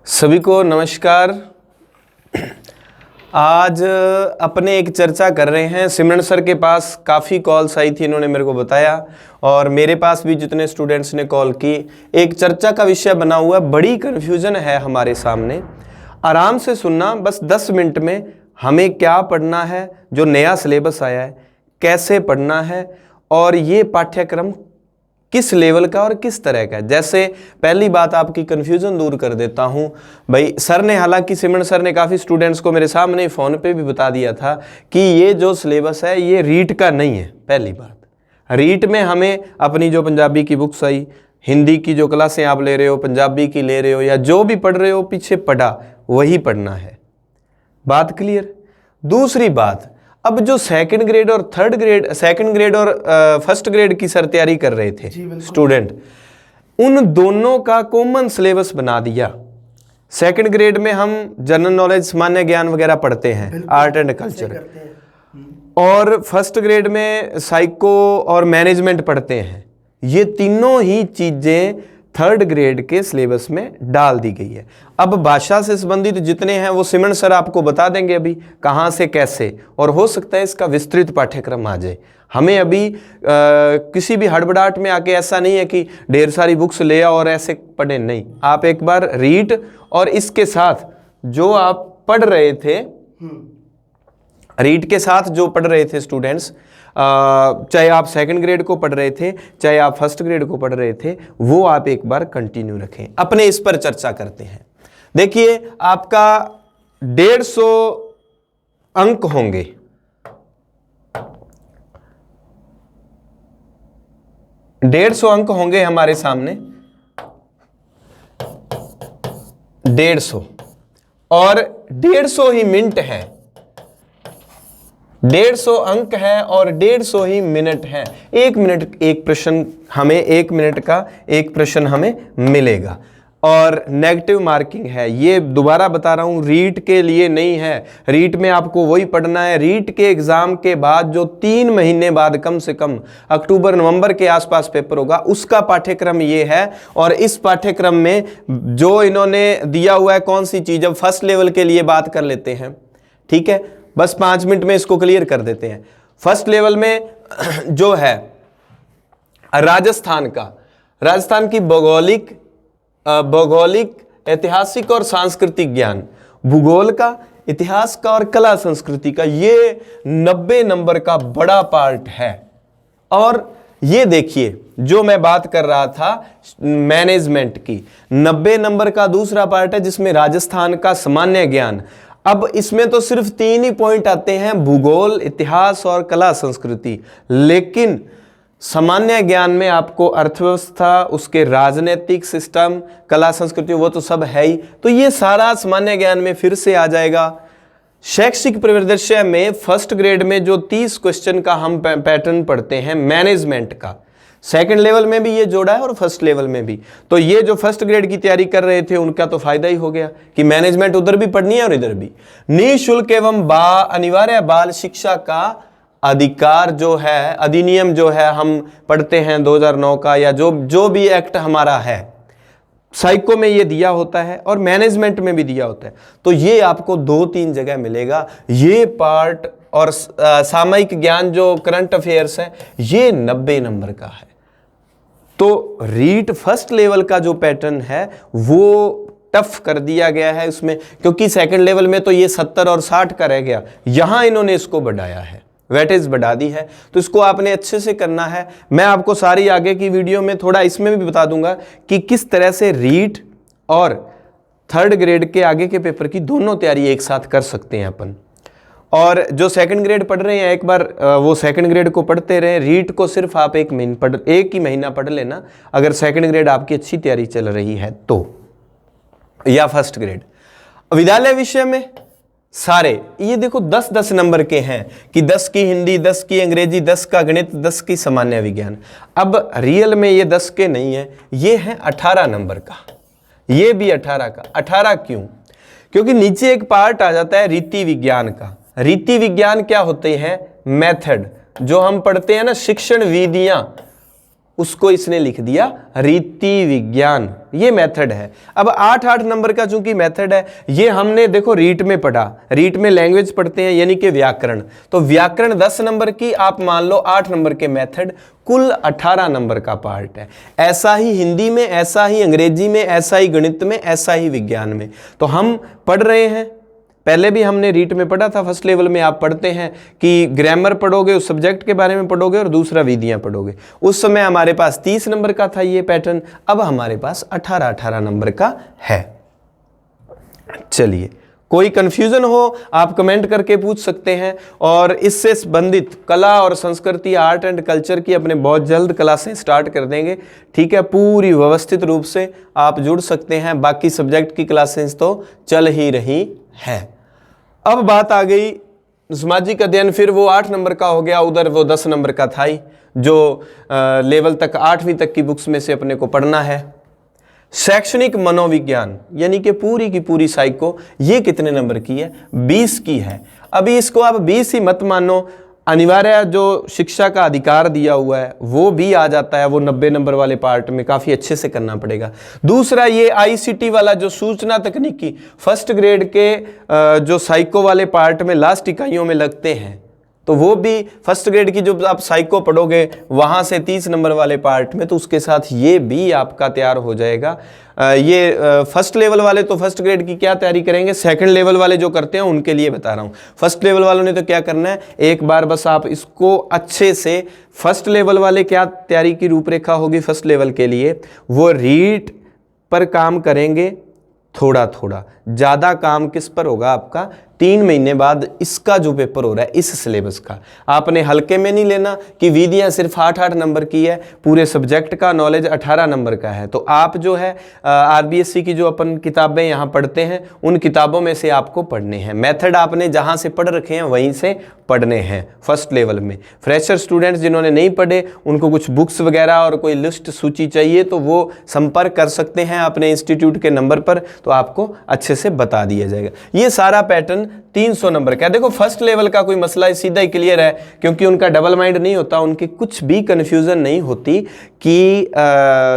सभी को नमस्कार। आज अपने एक चर्चा कर रहे हैं। सिमरन सर के पास काफ़ी कॉल्स आई थी, इन्होंने मेरे को बताया, और मेरे पास भी जितने स्टूडेंट्स ने कॉल की, एक चर्चा का विषय बना हुआ है। बड़ी कन्फ्यूज़न है हमारे सामने। आराम से सुनना, बस 10 मिनट में हमें क्या पढ़ना है, जो नया सिलेबस आया है कैसे पढ़ना है, और ये पाठ्यक्रम किस लेवल का और किस तरह का है। जैसे पहली बात आपकी कन्फ्यूज़न दूर कर देता हूँ भाई। सर ने, हालांकि सिमरन सर ने काफ़ी स्टूडेंट्स को मेरे सामने फ़ोन पे भी बता दिया था कि ये जो सिलेबस है ये रीट का नहीं है। पहली बात, रीट में हमें अपनी जो पंजाबी की बुक्स आई, हिंदी की जो क्लासें आप ले रहे हो, पंजाबी की ले रहे हो, या जो भी पढ़ रहे हो पीछे पढ़ा वही पढ़ना है। बात क्लियर। दूसरी बात, अब जो सेकंड ग्रेड और फर्स्ट ग्रेड की सर तैयारी कर रहे थे स्टूडेंट, उन दोनों का कॉमन सिलेबस बना दिया। सेकंड ग्रेड में हम जनरल नॉलेज, सामान्य ज्ञान वगैरह पढ़ते हैं, आर्ट एंड कल्चर, और फर्स्ट ग्रेड में साइको और मैनेजमेंट पढ़ते हैं। ये तीनों ही चीजें थर्ड ग्रेड के सिलेबस में डाल दी गई है। अब भाषा से संबंधित जितने हैं वो सिमरन सर आपको बता देंगे अभी कहाँ से कैसे, और हो सकता है इसका विस्तृत पाठ्यक्रम आ जाए। हमें अभी किसी भी हड़बड़ाहट में आके ऐसा नहीं है कि ढेर सारी बुक्स ले आओ और ऐसे पढ़े, नहीं। आप एक बार रीड और इसके साथ जो आप पढ़ रहे थे, रीड के साथ जो पढ़ रहे थे स्टूडेंट्स, चाहे आप सेकंड ग्रेड को पढ़ रहे थे, चाहे आप फर्स्ट ग्रेड को पढ़ रहे थे, वो आप एक बार कंटिन्यू रखें। अपने इस पर चर्चा करते हैं। देखिए, आपका 150 अंक होंगे। अंक होंगे हमारे सामने, 150, और 150 ही मिनट है। 150 अंक है और 150 ही मिनट है। 1 मिनट एक प्रश्न हमें, 1 मिनट का एक प्रश्न हमें मिलेगा, और नेगेटिव मार्किंग है। ये दोबारा बता रहा हूं, रीट के लिए नहीं है। रीट में आपको वही पढ़ना है। रीट के एग्जाम के बाद जो 3 महीने बाद, कम से कम अक्टूबर नवंबर के आसपास पेपर होगा, उसका पाठ्यक्रम ये है। और इस पाठ्यक्रम में जो इन्होंने दिया हुआ है, कौन सी चीज, अब फर्स्ट लेवल के लिए बात कर लेते हैं, ठीक है, बस 5 मिनट में इसको क्लियर कर देते हैं। फर्स्ट लेवल में जो है राजस्थान की भौगोलिक, ऐतिहासिक और सांस्कृतिक ज्ञान, भूगोल का, इतिहास का और कला संस्कृति का, ये 90 नंबर का बड़ा पार्ट है। और ये देखिए, जो मैं बात कर रहा था मैनेजमेंट की, 90 नंबर का दूसरा पार्ट है जिसमें राजस्थान का सामान्य ज्ञान। अब इसमें तो सिर्फ 3 ही पॉइंट आते हैं, भूगोल, इतिहास और कला संस्कृति, लेकिन सामान्य ज्ञान में आपको अर्थव्यवस्था, उसके राजनीतिक सिस्टम, कला संस्कृति, वो तो सब है ही। तो ये सारा सामान्य ज्ञान में फिर से आ जाएगा। शैक्षिक परिदृश्य में फर्स्ट ग्रेड में जो 30 क्वेश्चन का हम पैटर्न पढ़ते हैं मैनेजमेंट का, सेकंड लेवल में भी ये जोड़ा है और फर्स्ट लेवल में भी। तो ये जो फर्स्ट ग्रेड की तैयारी कर रहे थे उनका तो फायदा ही हो गया कि मैनेजमेंट उधर भी पढ़नी है और इधर भी। निःशुल्क एवं अनिवार्य बाल शिक्षा का अधिकार जो है, अधिनियम जो है, हम पढ़ते हैं 2009 का, या जो भी एक्ट हमारा है, साइको में ये दिया होता है और मैनेजमेंट में भी दिया होता है। तो ये आपको 2-3 जगह मिलेगा। ये पार्ट और सामयिक ज्ञान जो करंट अफेयर्स है, ये 90 नंबर का है। तो रीट फर्स्ट लेवल का जो पैटर्न है वो टफ कर दिया गया है उसमें, क्योंकि सेकंड लेवल में तो ये 70 और 60 का रह गया, यहां इन्होंने इसको बढ़ाया है, वेटेज बढ़ा दी है। तो इसको आपने अच्छे से करना है। मैं आपको सारी आगे की वीडियो में थोड़ा इसमें भी बता दूंगा कि किस तरह से रीट और थर्ड ग्रेड के आगे के पेपर की दोनों तैयारी एक साथ कर सकते हैं अपन। और जो सेकंड ग्रेड पढ़ रहे हैं, एक बार वो सेकंड ग्रेड को पढ़ते रहे। रीट को सिर्फ आप 1 ही महीना पढ़ लेना, अगर सेकंड ग्रेड आपकी अच्छी तैयारी चल रही है तो, या फर्स्ट ग्रेड। विद्यालय विषय में सारे ये देखो 10-10 नंबर के हैं कि 10 की हिंदी, 10 की अंग्रेजी, 10 का गणित, 10 की सामान्य विज्ञान। अब रियल में ये 10 के नहीं है, ये है 18 नंबर का, ये भी 18 का। 18 क्यों? क्योंकि नीचे एक पार्ट आ जाता है रीति विज्ञान का। रीति विज्ञान क्या होते हैं? मेथड, जो हम पढ़ते हैं ना, शिक्षण विधियां, उसको इसने लिख दिया रीति विज्ञान। ये मेथड है। अब 8-8 नंबर का चूंकि मेथड है, ये हमने देखो रीट में पढ़ा, रीट में लैंग्वेज पढ़ते हैं यानी कि व्याकरण, तो व्याकरण 10 नंबर की, आप मान लो 8 नंबर के मेथड, कुल 18 नंबर का पार्ट है। ऐसा ही हिंदी में, ऐसा ही अंग्रेजी में, ऐसा ही गणित में, ऐसा ही विज्ञान में। तो हम पढ़ रहे हैं, पहले भी हमने रीट में पढ़ा था, फर्स्ट लेवल में आप पढ़ते हैं कि ग्रामर पढ़ोगे, उस सब्जेक्ट के बारे में पढ़ोगे और दूसरा विधियां पढ़ोगे। उस समय हमारे पास 30 नंबर का था ये पैटर्न, अब हमारे पास 18-18 नंबर का है। चलिए, कोई कंफ्यूजन हो आप कमेंट करके पूछ सकते हैं, और इससे संबंधित कला और संस्कृति, आर्ट एंड कल्चर की अपने बहुत जल्द क्लासें स्टार्ट कर देंगे। ठीक है, पूरी व्यवस्थित रूप से आप जुड़ सकते हैं। बाकी सब्जेक्ट की क्लासेस तो चल ही रही है। अब बात आ गई सामाजिक अध्ययन, फिर वो 8 नंबर का हो गया, उधर वो 10 नंबर का था ही, जो लेवल तक 8वीं तक की बुक्स में से अपने को पढ़ना है। शैक्षणिक मनोविज्ञान यानी कि पूरी की पूरी साइको, ये कितने नंबर की है? 20 की है। अभी इसको आप 20 ही मत मानो, अनिवार्य जो शिक्षा का अधिकार दिया हुआ है वो भी आ जाता है, वो 90 नंबर वाले पार्ट में काफ़ी अच्छे से करना पड़ेगा। दूसरा ये आईसीटी वाला जो सूचना तकनीकी फर्स्ट ग्रेड के जो साइको वाले पार्ट में लास्ट इकाइयों में लगते हैं, तो वो भी फर्स्ट ग्रेड की जो आप साइको पढ़ोगे वहाँ से 30 नंबर वाले पार्ट में, तो उसके साथ ये भी आपका तैयार हो जाएगा। ये फर्स्ट लेवल वाले तो फर्स्ट ग्रेड की क्या तैयारी करेंगे, सेकंड लेवल वाले जो करते हैं उनके लिए बता रहा हूँ। फर्स्ट लेवल वालों ने तो क्या करना है, एक बार बस आप इसको अच्छे से, फर्स्ट लेवल वाले क्या तैयारी की रूपरेखा होगी फर्स्ट लेवल के लिए, वो रीट पर काम करेंगे थोड़ा थोड़ा, ज़्यादा काम किस पर होगा आपका, 3 महीने बाद इसका जो पेपर हो रहा है इस सिलेबस का, आपने हल्के में नहीं लेना कि विधियाँ सिर्फ 8-8 नंबर की है, पूरे सब्जेक्ट का नॉलेज 18 नंबर का है। तो आप जो है आरबीएससी की जो अपन किताबें यहाँ पढ़ते हैं उन किताबों में से आपको पढ़ने हैं। मेथड आपने जहाँ से पढ़ रखे हैं वहीं से पढ़ने हैं फर्स्ट लेवल में। फ्रेशर स्टूडेंट्स जिन्होंने नहीं पढ़े, उनको कुछ बुक्स वगैरह और कोई लिस्ट सूची चाहिए तो वो संपर्क कर सकते हैं अपने इंस्टीट्यूट के नंबर पर, तो आपको अच्छे से बता दिया जाएगा। ये सारा पैटर्न 300 नंबर का है। देखो फर्स्ट लेवल का कोई मसला सीधा ही क्लियर है, क्योंकि उनका डबल माइंड नहीं होता, उनकी कुछ भी कन्फ्यूजन नहीं होती कि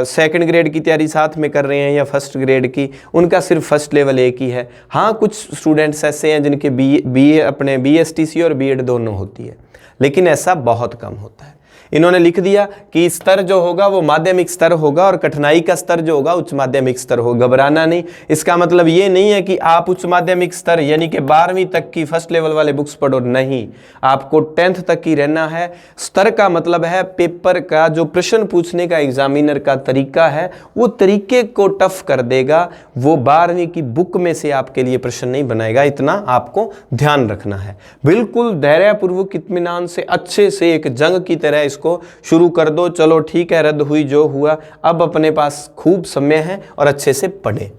सेकंड ग्रेड की तैयारी साथ में कर रहे हैं या फर्स्ट ग्रेड की, उनका सिर्फ फर्स्ट लेवल एक ही है। हाँ, कुछ स्टूडेंट्स ऐसे हैं जिनके बीए अपने बीएसटीसी और बीएड दोनों होती है, लेकिन ऐसा बहुत कम होता है। इन्होंने लिख दिया कि स्तर जो होगा वो माध्यमिक स्तर होगा और कठिनाई का स्तर जो होगा उच्च माध्यमिक स्तर होगा। घबराना नहीं, इसका मतलब ये नहीं है कि आप उच्च माध्यमिक स्तर यानी कि 12वीं तक की फर्स्ट लेवल वाले बुक्स पढ़ो, नहीं, आपको 10th तक ही रहना है। स्तर का मतलब है पेपर का जो प्रश्न पूछने का एग्जामिनर का तरीका है वो तरीके को टफ कर देगा, वो 12वीं की बुक में से आपके लिए प्रश्न नहीं बनाएगा, इतना आपको ध्यान रखना है। बिल्कुल धैर्यपूर्वक इत्मीनान से अच्छे से एक जंग की तरह इसको शुरू कर दो। चलो ठीक है, रद्द हुई जो हुआ, अब अपने पास खूब समय है और अच्छे से पढ़े।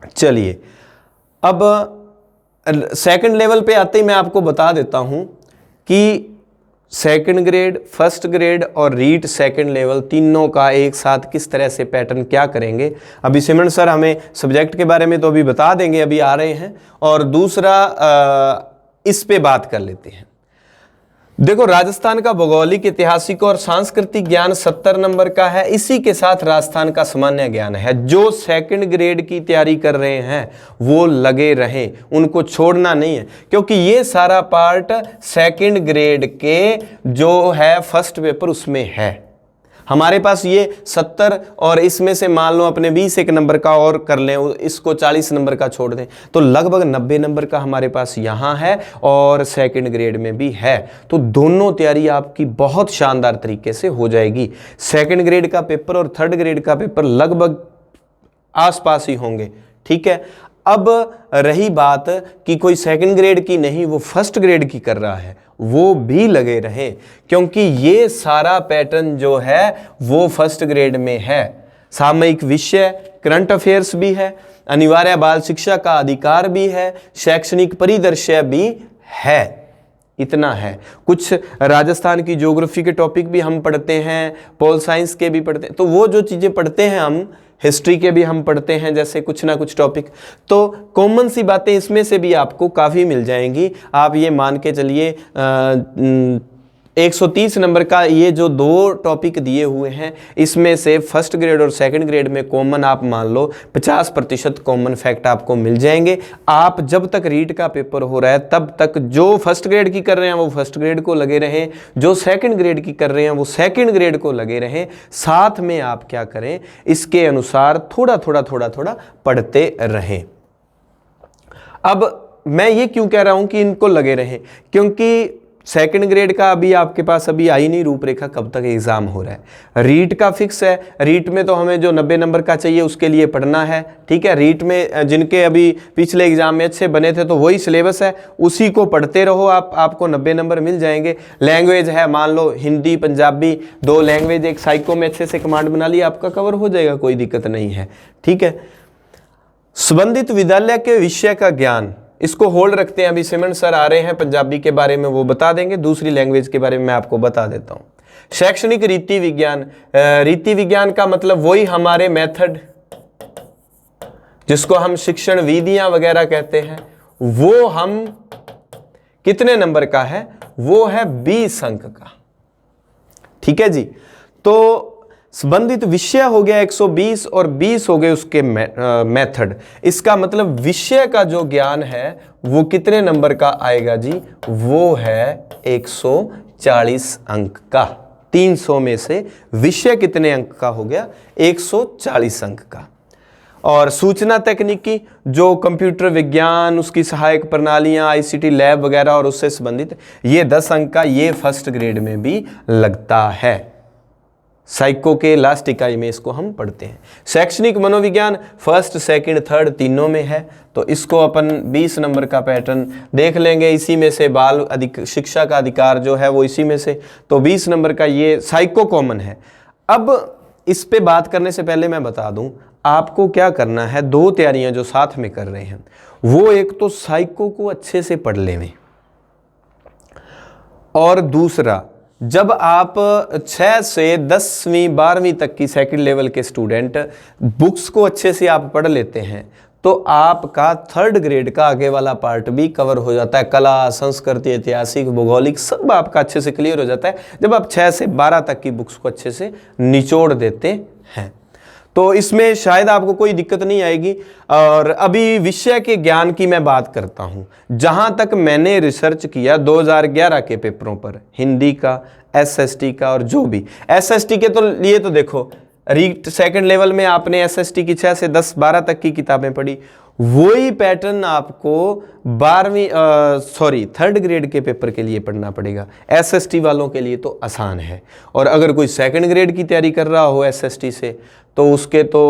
चलिए, अब सेकंड लेवल पे आते ही मैं आपको बता देता हूं कि सेकंड ग्रेड, फर्स्ट ग्रेड और रीट सेकंड लेवल तीनों का एक साथ किस तरह से पैटर्न क्या करेंगे। अभी सिमरन सर हमें सब्जेक्ट के बारे में तो अभी बता देंगे, अभी आ रहे हैं, और दूसरा इस पे बात कर लेते हैं। देखो, राजस्थान का भौगोलिक, ऐतिहासिक और सांस्कृतिक ज्ञान 70 नंबर का है। इसी के साथ राजस्थान का सामान्य ज्ञान है। जो सेकंड ग्रेड की तैयारी कर रहे हैं वो लगे रहें, उनको छोड़ना नहीं है, क्योंकि ये सारा पार्ट सेकंड ग्रेड के जो है फर्स्ट पेपर उसमें है। हमारे पास ये 70 और इसमें से मान लो अपने 20 एक नंबर का और कर लें, इसको 40 नंबर का छोड़ दें, तो लगभग 90 नंबर का हमारे पास यहाँ है और सेकंड ग्रेड में भी है। तो दोनों तैयारी आपकी बहुत शानदार तरीके से हो जाएगी। सेकंड ग्रेड का पेपर और थर्ड ग्रेड का पेपर लगभग आसपास ही होंगे। ठीक है, अब रही बात कि कोई सेकंड ग्रेड की नहीं, वो फर्स्ट ग्रेड की कर रहा है, वो भी लगे रहे, क्योंकि ये सारा पैटर्न जो है वो फर्स्ट ग्रेड में है। सामयिक विषय, करंट अफेयर्स भी है, अनिवार्य बाल शिक्षा का अधिकार भी है, शैक्षणिक परिदृश्य भी है, इतना है। कुछ राजस्थान की ज्योग्राफी के टॉपिक भी हम पढ़ते हैं, पोल साइंस के भी पढ़ते हैं, तो वो जो चीज़ें पढ़ते हैं हम, हिस्ट्री के भी हम पढ़ते हैं जैसे कुछ ना कुछ टॉपिक, तो कॉमन सी बातें इसमें से भी आपको काफ़ी मिल जाएंगी। आप ये मान के चलिए 130 नंबर का ये जो 2 टॉपिक दिए हुए हैं, इसमें से फर्स्ट ग्रेड और सेकंड ग्रेड में कॉमन आप मान लो 50% कॉमन फैक्ट आपको मिल जाएंगे। आप जब तक रीट का पेपर हो रहा है तब तक जो फर्स्ट ग्रेड की कर रहे हैं वो फर्स्ट ग्रेड को लगे रहें, जो सेकंड ग्रेड की कर रहे हैं वो सेकंड ग्रेड को लगे रहें। साथ में आप क्या करें, इसके अनुसार थोड़ा थोड़ा पढ़ते रहें। अब मैं ये क्यों कह रहा हूं कि इनको लगे रहें, क्योंकि सेकंड ग्रेड का अभी आपके पास अभी आई नहीं रूपरेखा, कब तक एग्जाम हो रहा है। रीट का फिक्स है, रीट में तो हमें जो 90 नंबर का चाहिए उसके लिए पढ़ना है, ठीक है। रीट में जिनके अभी पिछले एग्जाम में अच्छे बने थे तो वही सिलेबस है, उसी को पढ़ते रहो आप, आपको 90 नंबर मिल जाएंगे। लैंग्वेज है, मान लो हिंदी पंजाबी 2 लैंग्वेज, एक साइको में अच्छे से कमांड बना लिया, आपका कवर हो जाएगा, कोई दिक्कत नहीं है, ठीक है। संबंधित विद्यालय के विषय का ज्ञान, इसको होल्ड रखते हैं, अभी सिमरन सर आ रहे हैं, पंजाबी के बारे में वो बता देंगे, दूसरी लैंग्वेज के बारे में मैं आपको बता देता हूं। शैक्षणिक रीति विज्ञान, रीति विज्ञान का मतलब वही हमारे मेथड, जिसको हम शिक्षण विधियां वगैरह कहते हैं, वो हम कितने नंबर का है, वो है 20 अंक का, ठीक है जी। तो संबंधित विषय हो गया 120 और 20 हो गए उसके मेथड। इसका मतलब विषय का जो ज्ञान है वो कितने नंबर का आएगा जी, वो है 140 अंक का। 300 में से विषय कितने अंक का हो गया, 140 अंक का। और सूचना तकनीकी, जो कंप्यूटर विज्ञान, उसकी सहायक प्रणालियां, आईसीटी लैब वगैरह और उससे संबंधित, ये 10 अंक का, ये फर्स्ट ग्रेड में भी लगता है। साइको के लास्ट इकाई में इसको हम पढ़ते हैं। शैक्षणिक मनोविज्ञान फर्स्ट सेकंड थर्ड तीनों में है, तो इसको अपन 20 नंबर का पैटर्न देख लेंगे। इसी में से बाल शिक्षा का अधिकार जो है वो इसी में से, तो 20 नंबर का ये साइको कॉमन है। अब इस पे बात करने से पहले मैं बता दूं आपको क्या करना है। 2 तैयारियां जो साथ में कर रहे हैं, वो एक तो साइको को अच्छे से पढ़ लें, और दूसरा जब आप 6 से 10वीं 12वीं तक की सेकंड लेवल के स्टूडेंट बुक्स को अच्छे से आप पढ़ लेते हैं तो आपका थर्ड ग्रेड का आगे वाला पार्ट भी कवर हो जाता है। कला, संस्कृति, ऐतिहासिक, भौगोलिक सब आपका अच्छे से क्लियर हो जाता है जब आप 6 से 12 तक की बुक्स को अच्छे से निचोड़ देते हैं। तो इसमें शायद आपको कोई दिक्कत नहीं आएगी। और अभी विषय के ज्ञान की मैं बात करता हूं। जहां तक मैंने रिसर्च किया 2011 के पेपरों पर, हिंदी का, एसएसटी का, और जो भी एसएसटी के तो लिए तो देखो रीट सेकंड लेवल में आपने एसएसटी की 6 से 10 12 तक की किताबें पढ़ी, वही पैटर्न आपको थर्ड ग्रेड के पेपर के लिए पढ़ना पड़ेगा। एसएसटी वालों के लिए तो आसान है, और अगर कोई सेकंड ग्रेड की तैयारी कर रहा हो एसएसटी से तो उसके तो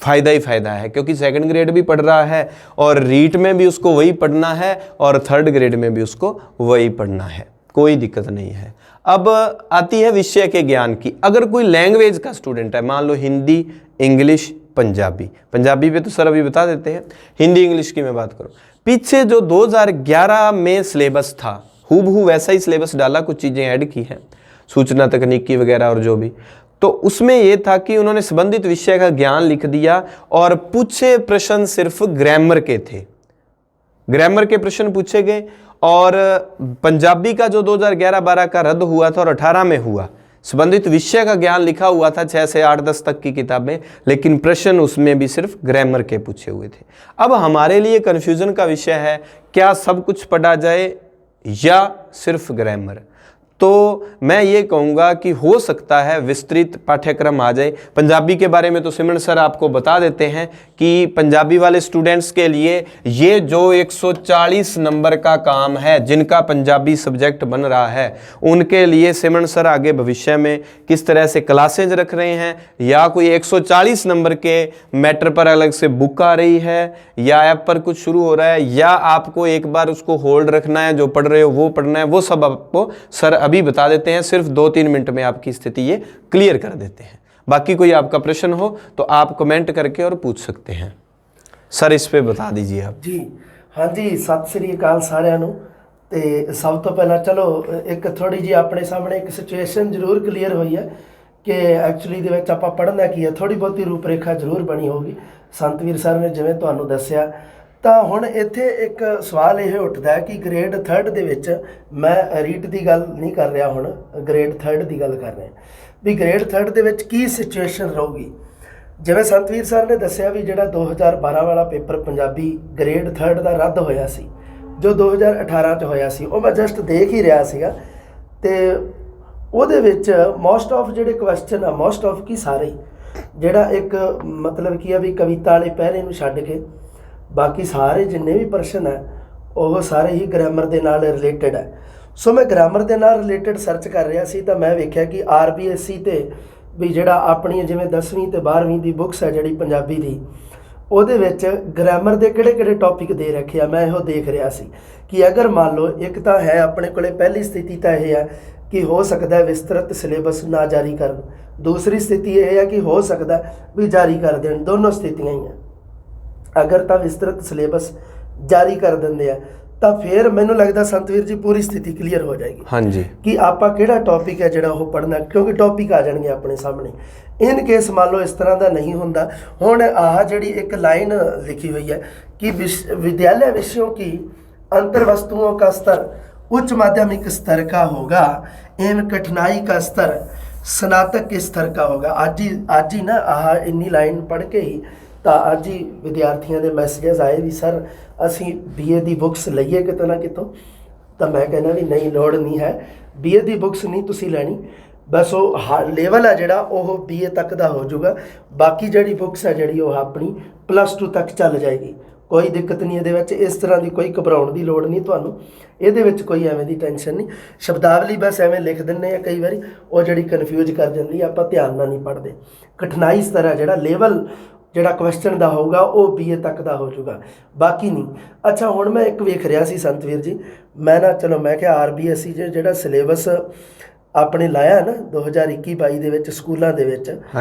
फायदा ही फायदा है, क्योंकि सेकंड ग्रेड भी पढ़ रहा है और रीट में भी उसको वही पढ़ना है और थर्ड ग्रेड में भी उसको वही पढ़ना है, कोई दिक्कत नहीं है। अब आती है विषय के ज्ञान की। अगर कोई लैंग्वेज का स्टूडेंट है, मान लो हिंदी, इंग्लिश, पंजाबी, पंजाबी पे तो सर अभी बता देते हैं, हिंदी इंग्लिश की मैं बात करूं, पीछे जो 2011 में सिलेबस था हूबहू वैसा ही सिलेबस डाला, कुछ चीजें ऐड की हैं, सूचना तकनीकी वगैरह और जो भी, तो उसमें यह था कि उन्होंने संबंधित विषय का ज्ञान लिख दिया और पूछे प्रश्न सिर्फ ग्रामर के थे, ग्रामर के प्रश्न पूछे गए। और पंजाबी का जो 2011-12 का रद्द हुआ था और 18 में हुआ, संबंधित विषय का ज्ञान लिखा हुआ था 6 से 8-10 तक की किताबें, लेकिन प्रश्न उसमें भी सिर्फ ग्रामर के पूछे हुए थे। अब हमारे लिए कंफ्यूजन का विषय है, क्या सब कुछ पढ़ा जाए या सिर्फ ग्रामर? तो मैं ये कहूँगा कि हो सकता है विस्तृत पाठ्यक्रम आ जाए। पंजाबी के बारे में तो सिमरन सर आपको बता देते हैं कि पंजाबी वाले स्टूडेंट्स के लिए ये जो 140 नंबर का काम है, जिनका पंजाबी सब्जेक्ट बन रहा है, उनके लिए सिमरन सर आगे भविष्य में किस तरह से क्लासेज रख रहे हैं, या कोई 140 नंबर के मैटर पर अलग से बुक आ रही है, या ऐप पर कुछ शुरू हो रहा है, या आपको एक बार उसको होल्ड रखना है, जो पढ़ रहे हो वो पढ़ना है, वो सब आपको सर अभी बता देते हैं। सिर्फ 2-3 मिनट में आपकी स्थिति ये क्लियर कर देते हैं। बाकी कोई आपका प्रश्न हो तो आप कमेंट करके और पूछ सकते हैं। सर इस पे बता दीजिए आप जी। हाँ जी, सत श्री अकाल सारिਆਂ ਨੂੰ। ਤੇ ਸਭ ਤੋਂ ਪਹਿਲਾਂ ਚਲੋ ਇੱਕ ਥੋੜੀ ਜੀ ਆਪਣੇ ਸਾਹਮਣੇ ਇੱਕ ਸਿਚੁਏਸ਼ਨ ਜ਼ਰੂਰ ਕਲੀਅਰ ਹੋਈ ਹੈ ਕਿ ਐਕਚੁਅਲੀ ਦੇ ਵਿੱਚ ਆਪਾਂ ਪੜ੍ਹਨਾ ਕੀ ਹੈ, ਥੋੜੀ ਬਹੁਤੀ ਰੂਪਰੇਖਾ ਜ਼ਰੂਰ ਬਣੀ ਹੋਊਗੀ। ਸੰਤਵੀਰ ਸਰ ਨੇ ਜਿਵੇਂ ਤੁਹਾਨੂੰ ਦੱਸਿਆ ਤਾਂ ਹੁਣ ਇੱਥੇ ਇੱਕ ਸਵਾਲ ਇਹ ਉੱਠਦਾ ਹੈ ਕਿ ਗ੍ਰੇਡ 3rd ਦੇ ਵਿੱਚ, ਮੈਂ ਰੀਟ ਦੀ ਗੱਲ ਨਹੀਂ ਕਰ ਰਿਹਾ, ਹੁਣ ਗ੍ਰੇਡ 3rd ਦੀ ਗੱਲ ਕਰ ਰਿਹਾ ਵੀ ਗ੍ਰੇਡ 3rd ਦੇ ਵਿੱਚ ਕੀ ਸਿਚੁਏਸ਼ਨ ਰਹੂਗੀ। ਜਿਵੇਂ ਸੰਤਵੀਰ ਸਰ ਨੇ ਦੱਸਿਆ ਵੀ ਜਿਹੜਾ 2012 ਵਾਲਾ ਪੇਪਰ ਪੰਜਾਬੀ ਗ੍ਰੇਡ 3rd ਦਾ ਰੱਦ ਹੋਇਆ ਸੀ, ਜੋ 2018 'ਚ ਹੋਇਆ ਸੀ, ਉਹ ਮੈਂ ਜਸਟ ਦੇਖ ਹੀ ਰਿਹਾ ਸੀਗਾ, ਤੇ ਉਹਦੇ ਵਿੱਚ ਮੋਸਟ ਆਫ ਜਿਹੜੇ ਕੁਐਸਚਨ ਆ, ਮੋਸਟ ਆਫ ਕੀ ਸਾਰੇ ਹੀ, ਜਿਹੜਾ ਇੱਕ ਮਤਲਬ ਕੀ ਆ ਵੀ ਕਵਿਤਾ ਵਾਲੇ ਪਹਿਰੇ ਨੂੰ ਛੱਡ ਕੇ ਬਾਕੀ ਸਾਰੇ ਜਿੰਨੇ ਵੀ ਪ੍ਰਸ਼ਨ ਹੈ ਉਹ ਸਾਰੇ ਹੀ ਗ੍ਰਾਮਰ ਦੇ ਨਾਲ ਰਿਲੇਟਡ ਹੈ। ਸੋ ਮੈਂ ਗ੍ਰਾਮਰ ਦੇ ਨਾਲ ਰਿਲੇਟਡ ਸਰਚ ਕਰ ਰਿਹਾ ਸੀ, ਤਾਂ ਮੈਂ ਵੇਖਿਆ ਕਿ RBSC ਤੇ ਵੀ ਜਿਹੜਾ ਆਪਣੀ ਜਿਵੇਂ 10ਵੀਂ ਤੇ 12ਵੀਂ ਦੀ ਬੁੱਕਸ ਹੈ ਜਿਹੜੀ ਪੰਜਾਬੀ ਦੀ, ਉਹਦੇ ਵਿੱਚ ਗ੍ਰਾਮਰ ਦੇ ਕਿਹੜੇ ਕਿਹੜੇ ਟੌਪਿਕ ਦੇ ਰੱਖੇ ਆ। ਮੈਂ ਇਹੋ ਦੇਖ ਰਿਹਾ ਸੀ ਕਿ ਅਗਰ ਮੰਨ ਲਓ, ਇੱਕ ਤਾਂ ਹੈ ਆਪਣੇ ਕੋਲੇ ਪਹਿਲੀ ਸਥਿਤੀ ਤਾਂ ਇਹ ਹੈ ਕਿ ਹੋ ਸਕਦਾ ਵਿਸਤ੍ਰਿਤ ਸਿਲੇਬਸ ਨਾ ਜਾਰੀ ਕਰਨ, ਦੂਸਰੀ ਸਥਿਤੀ ਇਹ ਹੈ ਕਿ ਹੋ ਸਕਦਾ ਵੀ ਜਾਰੀ ਕਰ ਦੇਣ, ਦੋਨੋਂ ਸਥਿਤੀਆਂ ਹੀ ਆ। ਅਗਰ ਤਾਂ ਵਿਸਤ੍ਰਿਤ ਸਿਲੇਬਸ ਜਾਰੀ ਕਰ ਦਿੰਦੇ ਆ ਤਾਂ ਫਿਰ ਮੈਨੂੰ ਲੱਗਦਾ ਸੰਤਵੀਰ ਜੀ ਪੂਰੀ ਸਥਿਤੀ ਕਲੀਅਰ ਹੋ ਜਾਏਗੀ। ਹਾਂਜੀ, ਕਿ ਆਪਾਂ ਕਿਹੜਾ ਟੌਪਿਕ ਹੈ ਜਿਹੜਾ ਉਹ ਪੜ੍ਹਨਾ, ਕਿਉਂਕਿ ਟੌਪਿਕ ਆ ਜਾਣਗੇ ਆਪਣੇ ਸਾਹਮਣੇ। ਇਨ ਕੇਸ ਮੰਨ ਲਓ ਇਸ ਤਰ੍ਹਾਂ ਦਾ ਨਹੀਂ ਹੁੰਦਾ, ਹੁਣ ਆਹ ਜਿਹੜੀ ਇੱਕ ਲਾਈਨ ਲਿਖੀ ਹੋਈ ਹੈ कि विद्यालय विषयों की अंतर वस्तुओं का स्तर उच्च माध्यमिक स्तर का होगा एवं कठिनाई का स्तर स्नातक के स्तर का होगा। आज ही ना आह इन्नी लाइन पढ़ के ही तो आज ही विद्यार्थियों के मैसेजेस आए भी सर असी BA की बुक्स लईए कितों ना कितों, तो मैं कहना भी नहीं लोड़ नहीं है, BA की बुक्स नहीं तुसी लैनी, बस वो लेवल है जोड़ा वो BA तक का हो जाऊगा, बाकी जी बुक्स है जी अपनी +2 तक चल जाएगी, कोई दिक्कत नहीं ये। इस तरह की कोई घबराने की लोड़ नहीं, तुहानू ये कोई एवें की टेंशन नहीं। शब्दावली बस एवें लिख दिंने आ, कई बार वो जी कन्फ्यूज कर जाती है, आप ध्यान नाल नहीं पढ़ते। कठिनाई स्तर है जोड़ा लेवल जोड़ा क्वेश्चन का होगा वो BA तक का हो जाऊगा, बाकी नहीं। अच्छा हुण मैं एक वेख रहा सी संतवीर जी, मैं ना चलो मैं क्या RBSC जोड़ा सिलेबस अपने लाया ना 2021-22 ਦੇ ਵਿੱਚ ਸਕੂਲਾਂ ਦੇ ਵਿੱਚ,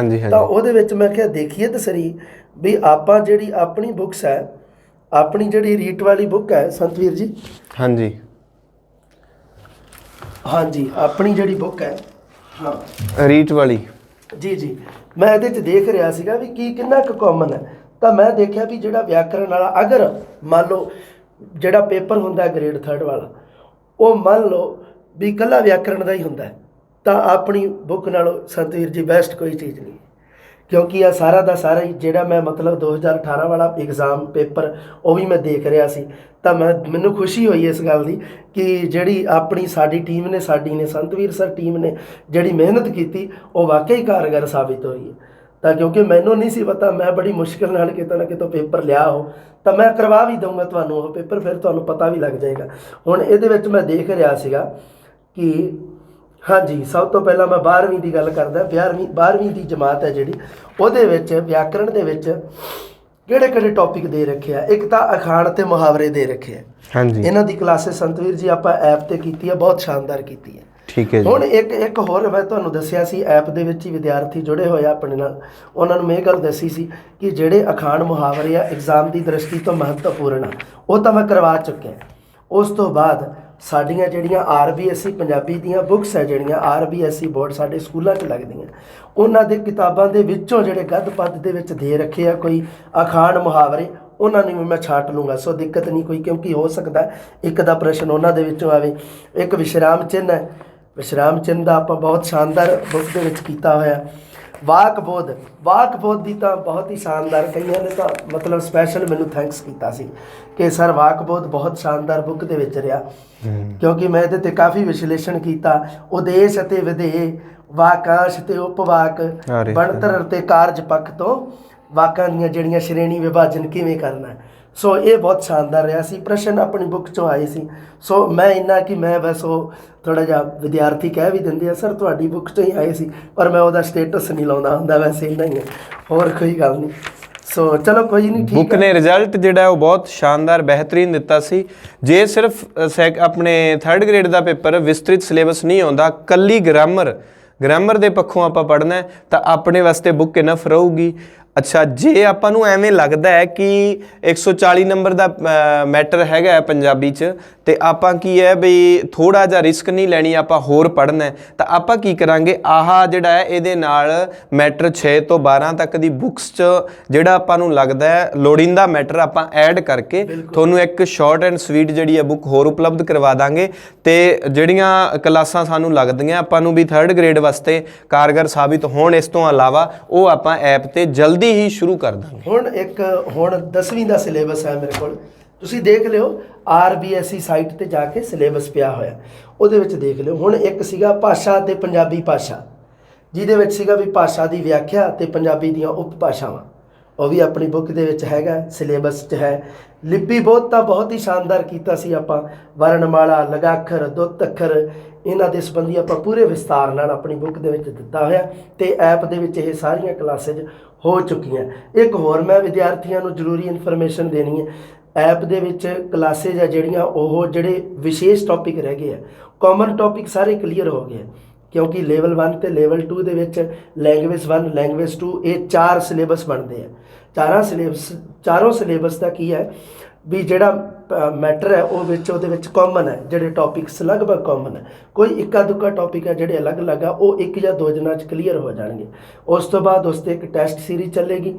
ਤਾਂ ਉਹਦੇ ਵਿੱਚ ਮੈਂ ਕਿਹਾ ਦੇਖੀਏ ਤਾਂ ਸਰੀ ਵੀ ਆਪਾਂ ਜਿਹੜੀ ਆਪਣੀ ਬੁੱਕਸ ਹੈ, ਆਪਣੀ ਜਿਹੜੀ ਰੀਟ ਵਾਲੀ ਬੁੱਕ ਹੈ ਸੰਤਵੀਰ ਜੀ, ਹਾਂਜੀ ਹਾਂਜੀ ਆਪਣੀ ਜਿਹੜੀ ਬੁੱਕ ਹੈ ਹਾਂ ਰੀਟ ਵਾਲੀ, ਜੀ ਜੀ ਮੈਂ ਇਹਦੇ 'ਚ ਦੇਖ ਰਿਹਾ ਸੀਗਾ ਵੀ ਕੀ ਕਿੰਨਾ ਕੁ ਕਾਮਨ ਹੈ। ਤਾਂ ਮੈਂ ਦੇਖਿਆ ਵੀ ਜਿਹੜਾ ਵਿਆਕਰਨ ਵਾਲਾ ਅਗਰ ਮੰਨ ਲਓ ਜਿਹੜਾ ਪੇਪਰ ਹੁੰਦਾ ਗ੍ਰੇਡ 3rd ਵਾਲਾ, ਉਹ ਮੰਨ ਲਓ ਵੀ ਇਕੱਲਾ ਵਿਆਕਰਨ ਦਾ ਹੀ ਹੁੰਦਾ, ਤਾਂ ਆਪਣੀ ਬੁੱਕ ਨਾਲੋਂ ਸੰਤਵੀਰ ਜੀ ਬੈਸਟ ਕੋਈ ਚੀਜ਼ ਨਹੀਂ, ਕਿਉਂਕਿ ਇਹ ਸਾਰਾ ਦਾ ਸਾਰਾ ਹੀ ਜਿਹੜਾ ਮੈਂ ਮਤਲਬ 2018 ਵਾਲਾ ਐਗਜ਼ਾਮ ਪੇਪਰ ਉਹ ਵੀ ਮੈਂ ਦੇਖ ਰਿਹਾ ਸੀ, ਤਾਂ ਮੈਨੂੰ ਖੁਸ਼ੀ ਹੋਈ ਇਸ ਗੱਲ ਦੀ ਕਿ ਜਿਹੜੀ ਆਪਣੀ ਸਾਡੀ ਟੀਮ ਨੇ ਸੰਤਵੀਰ ਸਰ ਟੀਮ ਨੇ ਜਿਹੜੀ ਮਿਹਨਤ ਕੀਤੀ ਉਹ ਵਾਕਈ ਕਾਰਗਰ ਸਾਬਿਤ ਹੋਈ ਹੈ। ਤਾਂ ਕਿਉਂਕਿ ਮੈਨੂੰ ਨਹੀਂ ਸੀ ਪਤਾ, ਮੈਂ ਬੜੀ ਮੁਸ਼ਕਿਲ ਨਾਲ ਕਿਤੋਂ ਨਾ ਕਿਤੋਂ ਪੇਪਰ ਲਿਆ ਹੋ, ਤਾਂ ਮੈਂ ਕਰਵਾ ਵੀ ਦਊਂਗਾ ਤੁਹਾਨੂੰ ਉਹ ਪੇਪਰ, ਫਿਰ ਤੁਹਾਨੂੰ ਪਤਾ ਵੀ ਲੱਗ ਜਾਏਗਾ। ਹੁਣ ਇਹਦੇ ਵਿੱਚ ਮੈਂ ਦੇਖ ਰਿਹਾ ਸੀਗਾ ਕਿ ਹਾਂਜੀ ਸਭ ਤੋਂ ਪਹਿਲਾਂ ਮੈਂ 12ਵੀਂ ਦੀ ਗੱਲ ਕਰਦਾ, 12ਵੀਂ ਦੀ ਜਮਾਤ ਹੈ ਜਿਹੜੀ, ਉਹਦੇ ਵਿੱਚ ਵਿਆਕਰਣ ਦੇ ਵਿੱਚ ਕਿਹੜੇ ਕਿਹੜੇ ਟੌਪਿਕ ਦੇ ਰੱਖੇ ਆ। ਇੱਕ ਤਾਂ ਅਖਾਣ ਤੇ ਮੁਹਾਵਰੇ ਦੇ ਰੱਖੇ ਆ, ਹਾਂਜੀ ਇਹਨਾਂ ਦੀ ਕਲਾਸਿਸ ਸੰਤਵੀਰ ਜੀ ਆਪਾਂ ਐਪ ਤੇ ਕੀਤੀ ਆ, ਬਹੁਤ ਸ਼ਾਨਦਾਰ ਕੀਤੀ ਹੈ, ਠੀਕ ਹੈ ਜੀ। ਹੁਣ ਇੱਕ ਹੋਰ ਮੈਂ ਤੁਹਾਨੂੰ ਦੱਸਿਆ ਸੀ ਐਪ ਦੇ ਵਿੱਚ ਹੀ ਵਿਦਿਆਰਥੀ ਜੁੜੇ ਹੋਏ ਆ ਆਪਣੇ ਨਾਲ, ਉਹਨਾਂ ਨੂੰ ਮੈਂ ਇਹ ਗੱਲ ਦੱਸੀ ਸੀ ਕਿ ਜਿਹੜੇ ਅਖਾਣ ਮੁਹਾਵਰੇ ਆ ਐਗਜ਼ਾਮ ਦੀ ਦ੍ਰਿਸ਼ਟੀ ਤੋਂ ਮਹੱਤਵਪੂਰਨ ਆ, ਉਹ ਤਾਂ ਮੈਂ ਕਰਵਾ ਚੁੱਕਿਆ। ਉਸ ਤੋਂ ਬਾਅਦ ਸਾਡੀਆਂ ਜਿਹੜੀਆਂ RBSC ਪੰਜਾਬੀ ਦੀਆਂ ਬੁੱਕਸ ਹੈ, ਜਿਹੜੀਆਂ RBSC ਬੋਰਡ ਸਾਡੇ ਸਕੂਲਾਂ 'ਚ ਲੱਗਦੀਆਂ, ਉਹਨਾਂ ਦੇ ਕਿਤਾਬਾਂ ਦੇ ਵਿੱਚੋਂ ਜਿਹੜੇ ਗਦ ਪਦ ਦੇ ਵਿੱਚ ਦੇ ਰੱਖੇ ਆ ਕੋਈ ਅਖਾਣ ਮੁਹਾਵਰੇ, ਉਹਨਾਂ ਨੂੰ ਵੀ ਮੈਂ ਛਾਂਟ ਲੂੰਗਾ, ਸੋ ਦਿੱਕਤ ਨਹੀਂ ਕੋਈ, ਕਿਉਂਕਿ ਹੋ ਸਕਦਾ ਇੱਕ ਦਾ ਪ੍ਰਸ਼ਨ ਉਹਨਾਂ ਦੇ ਵਿੱਚੋਂ ਆਵੇ। ਇੱਕ ਵਿਸ਼ਰਾਮ ਚਿੰਨ੍ਹ ਹੈ, ਵਿਸ਼ਰਾਮ ਚਿੰਨ੍ਹ ਦਾ ਆਪਾਂ ਬਹੁਤ ਸ਼ਾਨਦਾਰ ਬੁੱਕ ਦੇ ਵਿੱਚ ਕੀਤਾ ਹੋਇਆ। ਵਾਕ ਬੋਧ ਦੀ ਤਾਂ ਬਹੁਤ ਹੀ ਸ਼ਾਨਦਾਰ, ਕਈਆਂ ਨੇ ਤਾਂ ਮਤਲਬ ਸਪੈਸ਼ਲ ਮੈਨੂੰ ਥੈਂਕਸ ਕੀਤਾ ਸੀ ਕਿ ਸਰ ਵਾਕ ਬੋਧ ਬਹੁਤ ਸ਼ਾਨਦਾਰ ਬੁੱਕ ਦੇ ਵਿੱਚ ਰਿਹਾ, ਕਿਉਂਕਿ ਮੈਂ ਇਹਦੇ 'ਤੇ ਕਾਫੀ ਵਿਸ਼ਲੇਸ਼ਣ ਕੀਤਾ। ਉਦੇਸ਼ ਅਤੇ ਵਿਧੇਯ, ਵਾਕਾਂਸ਼ ਅਤੇ ਉਪਵਾਕ, ਬਣਤਰ ਅਤੇ ਕਾਰਜ ਪੱਖ ਤੋਂ ਵਾਕਾਂ ਦੀਆਂ ਜਿਹੜੀਆਂ ਸ਼੍ਰੇਣੀ ਵਿਭਾਜਨ ਕਿਵੇਂ ਕਰਨਾ, ਸੋ ਇਹ ਬਹੁਤ ਸ਼ਾਨਦਾਰ ਰਿਹਾ ਸੀ। ਪ੍ਰਸ਼ਨ ਆਪਣੀ ਬੁੱਕ 'ਚੋਂ ਆਏ ਸੀ, ਸੋ ਮੈਂ ਇੰਨਾ ਕਿ ਮੈਂ ਬਸ ਉਹ ਥੋੜ੍ਹਾ ਜਿਹਾ ਵਿਦਿਆਰਥੀ ਕਹਿ ਵੀ ਦਿੰਦੇ ਆ ਸਰ ਤੁਹਾਡੀ ਬੁੱਕ 'ਚੋਂ ਹੀ ਆਏ ਸੀ, ਪਰ ਮੈਂ ਉਹਦਾ ਸਟੇਟਸ ਨਹੀਂ ਲਾਉਂਦਾ ਹੁੰਦਾ, ਵੈਸੇ ਇੰਨਾ ਹੀ ਹੈ, ਹੋਰ ਕੋਈ ਗੱਲ ਨਹੀਂ। ਸੋ ਚਲੋ ਕੋਈ ਨਹੀਂ, ਬੁੱਕ ਨੇ ਰਿਜ਼ਲਟ ਜਿਹੜਾ ਉਹ ਬਹੁਤ ਸ਼ਾਨਦਾਰ ਬਿਹਤਰੀਨ ਦਿੱਤਾ ਸੀ। ਜੇ ਸਿਰਫ ਆਪਣੇ 3rd ਗ੍ਰੇਡ ਦਾ ਪੇਪਰ ਵਿਸਤ੍ਰਿਤ ਸਿਲੇਬਸ ਨਹੀਂ ਆਉਂਦਾ, ਕੱਲੀ ਗ੍ਰਾਮਰ ਦੇ ਪੱਖੋਂ ਆਪਾਂ ਪੜ੍ਹਨਾ ਤਾਂ ਆਪਣੇ ਵਾਸਤੇ ਬੁੱਕ ਇਨਫ ਰਹੂਗੀ। ਅੱਛਾ, ਜੇ ਆਪਾਂ ਨੂੰ ਐਵੇਂ ਲੱਗਦਾ ਹੈ ਕਿ 140 ਨੰਬਰ ਦਾ ਮੈਟਰ ਹੈਗਾ ਹੈ ਪੰਜਾਬੀ 'ਚ, ਤੇ ਆਪਾਂ ਕੀ ਹੈ ਬਈ ਥੋੜਾ ਜਿਹਾ ਰਿਸਕ ਨਹੀਂ ਲੈਣੀ, ਆਪਾਂ ਹੋਰ ਪੜ੍ਹਨਾ ਹੈ, ਤਾਂ ਆਪਾਂ ਕੀ ਕਰਾਂਗੇ, ਆਹ ਜਿਹੜਾ ਹੈ ਇਹਦੇ ਨਾਲ ਮੈਟਰ 6 ਤੋਂ 12 ਤੱਕ ਦੀ ਬੁੱਕਸ 'ਚ ਜਿਹੜਾ ਆਪਾਂ ਨੂੰ ਲੱਗਦਾ ਹੈ ਲੋੜੀਂਦਾ ਮੈਟਰ ਆਪਾਂ ਐਡ ਕਰਕੇ ਤੁਹਾਨੂੰ ਇੱਕ ਸ਼ਾਰਟ ਐਂਡ ਸਵੀਟ ਜਿਹੜੀ ਹੈ ਬੁੱਕ ਹੋਰ ਉਪਲਬਧ ਕਰਵਾ ਦਾਂਗੇ। ਤੇ ਜਿਹੜੀਆਂ ਕਲਾਸਾਂ ਸਾਨੂੰ ਲੱਗਦੀਆਂ ਆਪਾਂ ਨੂੰ ਵੀ 3rd ਗ੍ਰੇਡ ਵਾਸਤੇ ਕਾਰਗਰ ਸਾਬਿਤ ਹੋਣ, ਇਸ ਤੋਂ ਇਲਾਵਾ ਉਹ ਆਪਾਂ ਐਪ ਤੇ ਜਲਦੀ ਹੀ ਸ਼ੁਰੂ ਕਰ ਦਾਂਗੇ। ਹੁਣ 10ਵੀਂ ਦਾ ਸਿਲੇਬਸ ਹੈ ਮੇਰੇ ਕੋਲ, ਤੁਸੀਂ ਦੇਖ ਲਿਓ RBSE ਸਾਈਟ ਤੇ ਜਾ ਕੇ ਸਿਲੇਬਸ ਪਿਆ ਹੋਇਆ, ਉਹਦੇ ਵਿੱਚ ਦੇਖ ਲਿਓ। ਹੁਣ ਇੱਕ ਸੀਗਾ ਭਾਸ਼ਾ ਤੇ ਪੰਜਾਬੀ ਭਾਸ਼ਾ, ਜਿਹਦੇ ਵਿੱਚ ਸੀਗਾ ਵੀ ਭਾਸ਼ਾ ਦੀ ਵਿਆਖਿਆ ਤੇ ਪੰਜਾਬੀ ਦੀਆਂ ਉਪ ਭਾਸ਼ਾਵਾਂ, ਉਹ ਵੀ ਆਪਣੀ ਬੁੱਕ ਦੇ ਵਿੱਚ ਹੈਗਾ, ਸਿਲੇਬਸ 'ਚ ਹੈ। ਲਿਪੀ ਬੋਧ ਤਾਂ ਬਹੁਤ ਹੀ ਸ਼ਾਨਦਾਰ ਕੀਤਾ ਸੀ ਆਪਾਂ, ਵਰਣਮਾਲਾ, ਲਗਾਖਰ, ਦੁੱਤ ਅੱਖਰ, ਇਹਨਾਂ ਦੇ ਸੰਬੰਧੀ ਆਪਾਂ ਪੂਰੇ ਵਿਸਤਾਰ ਨਾਲ ਆਪਣੀ ਬੁੱਕ ਦੇ ਵਿੱਚ ਦਿੱਤਾ ਹੋਇਆ, ਤੇ ਐਪ ਦੇ ਵਿੱਚ ਇਹ ਸਾਰੀਆਂ ਕਲਾਸਿਸ ਹੋ ਚੁੱਕੀਆਂ। ਇੱਕ ਹੋਰ ਮੈਂ ਵਿਦਿਆਰਥੀਆਂ ਨੂੰ ਜ਼ਰੂਰੀ ਇਨਫੋਰਮੇਸ਼ਨ ਦੇਣੀ ਹੈ, ਐਪ ਦੇ ਵਿੱਚ ਕਲਾਸਿਸ ਆ ਜਿਹੜੀਆਂ, ਉਹ ਜਿਹੜੇ ਵਿਸ਼ੇਸ਼ ਟੌਪਿਕ ਰਹਿ ਗਏ ਆ, ਕਾਮਨ ਟੌਪਿਕ ਸਾਰੇ ਕਲੀਅਰ ਹੋ ਗਏ, ਕਿਉਂਕਿ ਲੈਵਲ 1 ਤੇ ਲੈਵਲ 2 ਦੇ ਵਿੱਚ ਲੈਂਗੁਏਜ 1 ਲੈਂਗੁਏਜ 2 ਇਹ 4 ਸਿਲੇਬਸ ਬਣਦੇ ਆ। ਚਾਰੋਂ ਸਿਲੇਬਸ ਦਾ ਕੀ ਹੈ ਵੀ ਜਿਹੜਾ ਮੈਟਰ ਹੈ ਉਹ ਵਿੱਚ ਉਹਦੇ ਵਿੱਚ ਕਾਮਨ ਹੈ, ਜਿਹੜੇ ਟੌਪਿਕਸ ਲਗਭਗ ਕਾਮਨ ਹੈ, ਕੋਈ ਇੱਕਾ ਦੁੱਕਾ ਟੌਪਿਕ ਹੈ ਜਿਹੜੇ ਅਲੱਗ-ਅਲੱਗ ਆ, ਉਹ 1 ਜਾਂ 2 ਦਿਨਾਂ 'ਚ ਕਲੀਅਰ ਹੋ ਜਾਣਗੇ। ਉਸ ਤੋਂ ਬਾਅਦ ਉਸ 'ਤੇ ਇੱਕ ਟੈਸਟ ਸੀਰੀਜ਼ ਚੱਲੇਗੀ,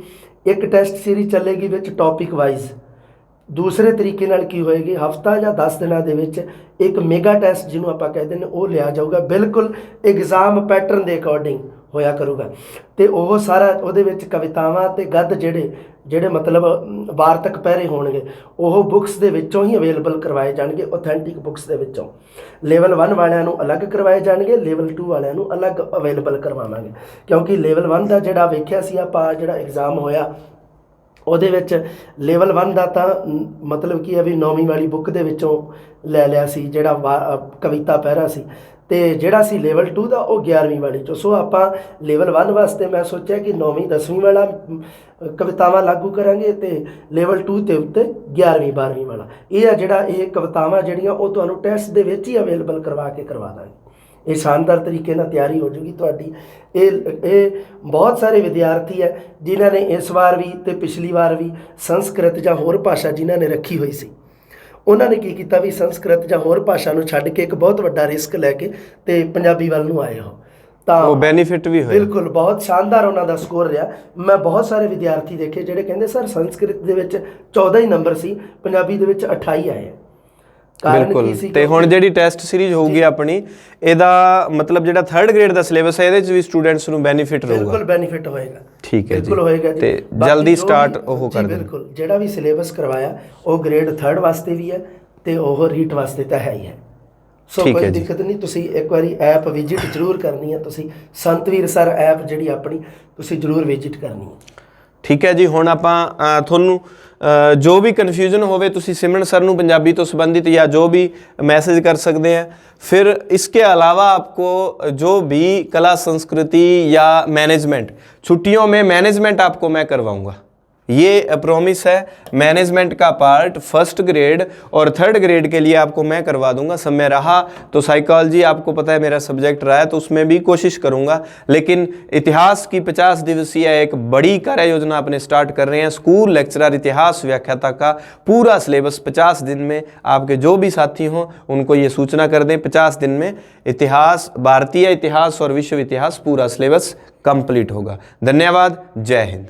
ਇੱਕ ਟੈਸਟ ਸੀਰੀਜ਼ ਚੱਲੇਗੀ ਵਿੱਚ ਟੌਪਿਕ ਵਾਈਜ਼। ਦੂਸਰੇ ਤਰੀਕੇ ਨਾਲ ਕੀ ਹੋਏਗੀ, ਹਫਤਾ ਜਾਂ 10 ਦਿਨਾਂ ਦੇ ਵਿੱਚ ਇੱਕ ਮੇਗਾ ਟੈਸਟ ਜਿਹਨੂੰ ਆਪਾਂ ਕਹਿੰਦੇ ਨੇ ਉਹ ਲਿਆ ਜਾਊਗਾ, ਬਿਲਕੁਲ ਐਗਜ਼ਾਮ ਪੈਟਰਨ ਦੇ ਅਕੋਰਡਿੰਗ ਹੋਇਆ ਕਰੂਗਾ। ਤੇ ਉਹ ਸਾਰਾ ਉਹਦੇ ਵਿੱਚ ਕਵਿਤਾਵਾਂ ਤੇ ਗੱਦ ਜਿਹੜੇ ਮਤਲਬ ਵਾਰਤਕ ਪਹਿਰੇ ਹੋਣਗੇ, ਉਹ ਬੁੱਕਸ ਦੇ ਵਿੱਚੋਂ ਹੀ ਅਵੇਲੇਬਲ ਕਰਵਾਏ ਜਾਣਗੇ, ਆਥੈਂਟਿਕ ਬੁੱਕਸ ਦੇ ਵਿੱਚੋਂ। ਲੈਵਲ 1 ਵਾਲਿਆਂ ਨੂੰ ਅਲੱਗ ਕਰਵਾਏ ਜਾਣਗੇ, ਲੈਵਲ 2 ਵਾਲਿਆਂ ਨੂੰ ਅਲੱਗ ਅਵੇਲੇਬਲ ਕਰਵਾਵਾਂਗੇ, ਕਿਉਂਕਿ ਲੈਵਲ 1 ਦਾ ਜਿਹੜਾ ਵੇਖਿਆ ਸੀ ਆਪਾਂ, ਜਿਹੜਾ ਐਗਜ਼ਾਮ ਹੋਇਆ ਉਹਦੇ ਵਿੱਚ ਲੈਵਲ 1 ਦਾ ਤਾਂ ਮਤਲਬ ਕੀ ਹੈ ਵੀ 9ਵੀਂ ਵਾਲੀ ਬੁੱਕ ਦੇ ਵਿੱਚੋਂ ਲੈ ਲਿਆ ਸੀ, ਜਿਹੜਾ ਕਵਿਤਾ ਪਹਿਰਾ ਸੀ, ਤੇ ਜਿਹੜਾ ਸੀ ਲੈਵਲ 2 ਦਾ ਉਹ 11ਵੀਂ ਵਾਲੀ 'ਚੋਂ। ਸੋ ਆਪਾਂ ਲੈਵਲ 1 ਵਾਸਤੇ ਮੈਂ ਸੋਚਿਆ ਕਿ 9ਵੀਂ 10ਵੀਂ ਵਾਲਾ ਕਵਿਤਾਵਾਂ ਲਾਗੂ ਕਰਾਂਗੇ, ਤੇ ਲੈਵਲ 2 ਦੇ ਉੱਤੇ 11ਵੀਂ 12ਵੀਂ ਵਾਲਾ। ਇਹ ਆ ਜਿਹੜਾ ਇਹ ਕਵਿਤਾਵਾਂ ਜਿਹੜੀਆਂ ਉਹ ਤੁਹਾਨੂੰ ਟੈਸਟ ਦੇ ਵਿੱਚ ਹੀ ਅਵੇਲੇਬਲ ਕਰਵਾ ਦਾਂਗੇ। ਇਹ ਸ਼ਾਨਦਾਰ ਤਰੀਕੇ ਨਾਲ ਤਿਆਰੀ ਹੋ ਜੂਗੀ ਤੁਹਾਡੀ। ਇਹ ਬਹੁਤ ਸਾਰੇ ਵਿਦਿਆਰਥੀ ਹੈ ਜਿਨ੍ਹਾਂ ਨੇ ਇਸ ਵਾਰ ਵੀ ਤੇ ਪਿਛਲੀ ਵਾਰ ਵੀ ਸੰਸਕ੍ਰਿਤ ਜਾਂ ਹੋਰ ਭਾਸ਼ਾ ਜਿਨ੍ਹਾਂ ਨੇ ਰੱਖੀ ਹੋਈ ਸੀ, ਉਹਨਾਂ ਨੇ ਕੀ ਕੀਤਾ ਵੀ ਸੰਸਕ੍ਰਿਤ ਜਾਂ ਹੋਰ ਭਾਸ਼ਾ ਨੂੰ ਛੱਡ ਕੇ ਇੱਕ ਬਹੁਤ ਵੱਡਾ ਰਿਸਕ ਲੈ ਕੇ ਤੇ ਪੰਜਾਬੀ ਵੱਲ ਨੂੰ ਆਏ ਹੋ, ਤਾਂ ਉਹ ਬੈਨੀਫਿਟ ਵੀ ਹੋਇਆ। ਬਿਲਕੁਲ ਬਹੁਤ ਸ਼ਾਨਦਾਰ ਉਹਨਾਂ ਦਾ ਸਕੋਰ ਰਿਹਾ। ਮੈਂ ਬਹੁਤ ਸਾਰੇ ਵਿਦਿਆਰਥੀ ਦੇਖੇ ਜਿਹੜੇ ਕਹਿੰਦੇ ਸਰ ਸੰਸਕ੍ਰਿਤ ਦੇ ਵਿੱਚ 14 ਹੀ ਨੰਬਰ ਸੀ, ਪੰਜਾਬੀ ਦੇ ਵਿੱਚ 28 ਆਏ। ਬਿਲਕੁਲ, ਤੇ ਹੁਣ ਜਿਹੜੀ ਟੈਸਟ ਸੀਰੀਜ਼ ਹੋਊਗੀ ਆਪਣੀ, ਇਹਦਾ ਮਤਲਬ ਜਿਹੜਾ 3rd ਗ੍ਰੇਡ ਦਾ ਸਿਲੇਬਸ ਹੈ ਇਹਦੇ 'ਚ ਵੀ ਸਟੂਡੈਂਟਸ ਨੂੰ ਬੈਨੀਫਿਟ ਰਹੂਗਾ। ਬਿਲਕੁਲ ਬੈਨੀਫਿਟ ਹੋਏਗਾ। ਠੀਕ ਹੈ ਜੀ, ਬਿਲਕੁਲ ਹੋਏਗਾ ਜੀ, ਤੇ ਜਲਦੀ ਸਟਾਰਟ ਉਹ ਕਰ ਦੇਣ। ਬਿਲਕੁਲ, ਜਿਹੜਾ ਵੀ ਸਿਲੇਬਸ ਕਰਵਾਇਆ ਉਹ ਗ੍ਰੇਡ 3rd ਵਾਸਤੇ ਵੀ ਹੈ ਤੇ ਉਹ ਰੀਟ ਵਾਸਤੇ ਤਾਂ ਹੈ ਹੀ ਹੈ। ਸੋ ਕੋਈ ਦਿੱਕਤ ਨਹੀਂ, ਤੁਸੀਂ ਇੱਕ ਵਾਰੀ ਐਪ ਵਿਜ਼ਿਟ ਜ਼ਰੂਰ ਕਰਨੀ ਹੈ, ਤੁਸੀਂ ਸੰਤਵੀਰ ਸਰ ਐਪ ਜਿਹੜੀ ਆਪਣੀ ਤੁਸੀਂ ਜ਼ਰੂਰ ਵਿਜ਼ਿਟ ਕਰਨੀ ਹੈ। ਠੀਕ ਹੈ ਜੀ, ਹੁਣ ਆਪਾਂ ਤੁਹਾਨੂੰ ਜੋ ਵੀ ਕਨਫਿਊਜ਼ਨ ਹੋਵੇ ਤੁਸੀਂ ਸਿਮਰਨ ਸਰ ਨੂੰ ਪੰਜਾਬੀ ਤੋਂ संबंधित या जो भी मैसेज कर सकते हैं। फिर इसके अलावा आपको जो भी कला संस्कृति या मैनेजमेंट, छुट्टियों में मैनेजमेंट आपको मैं करवाऊंगा, ये प्रॉमिस है। मैनेजमेंट का पार्ट 1st ग्रेड और 3rd ग्रेड के लिए आपको मैं करवा दूंगा। समय रहा तो साइकोलॉजी आपको पता है मेरा सब्जेक्ट रहा है, तो उसमें भी कोशिश करूंगा। लेकिन इतिहास की 50 दिवसीय एक बड़ी कार्य योजना अपने स्टार्ट कर रहे हैं। स्कूल लेक्चरर इतिहास व्याख्याता का पूरा सिलेबस 50 दिन में, आपके जो भी साथी हों उनको ये सूचना कर दें, 50 दिन में इतिहास, भारतीय इतिहास और विश्व इतिहास पूरा सिलेबस कंप्लीट होगा। धन्यवाद, जय हिंद।